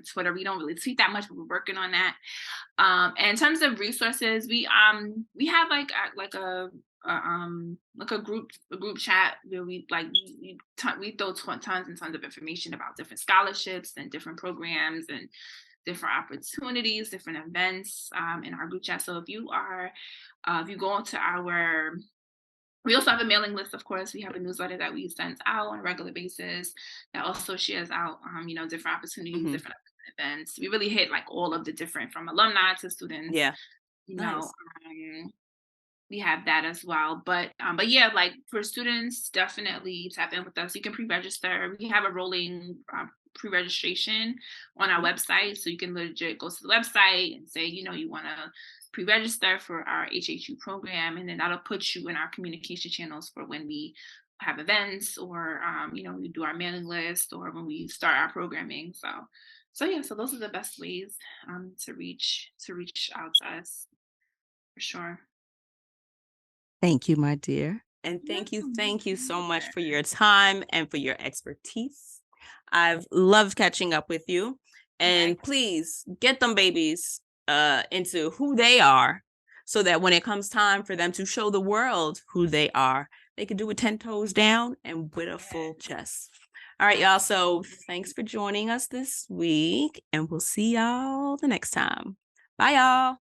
Twitter. We don't really tweet that much, but we're working on that. And in terms of resources, we have like a group chat where we throw tons and tons of information about different scholarships and different programs and different opportunities, different events, in our group chat. So if you go into we also have a mailing list, of course. We have a newsletter that we send out on a regular basis that also shares out, different opportunities, Hmm. different events. We really hit like all of the different, from alumni to students. Yeah. You know, Nice. we have that as well. But yeah, like for students, definitely tap in with us. You can pre-register. We have a rolling pre-registration on our website, so you can legit go to the website and say, you know, you want to pre-register for our HHU program, and then that'll put you in our communication channels for when we have events, or you know, we do our mailing list, or when we start our programming. So yeah, so those are the best ways to reach out to us, for sure. Thank you, my dear. And Yeah. thank you so much for your time and for your expertise. I've loved catching up with you. And please get them babies into who they are, so that when it comes time for them to show the world who they are, they can do it 10 toes down and with a full chest. All right, y'all. So thanks for joining us this week, and we'll see y'all the next time. Bye, y'all.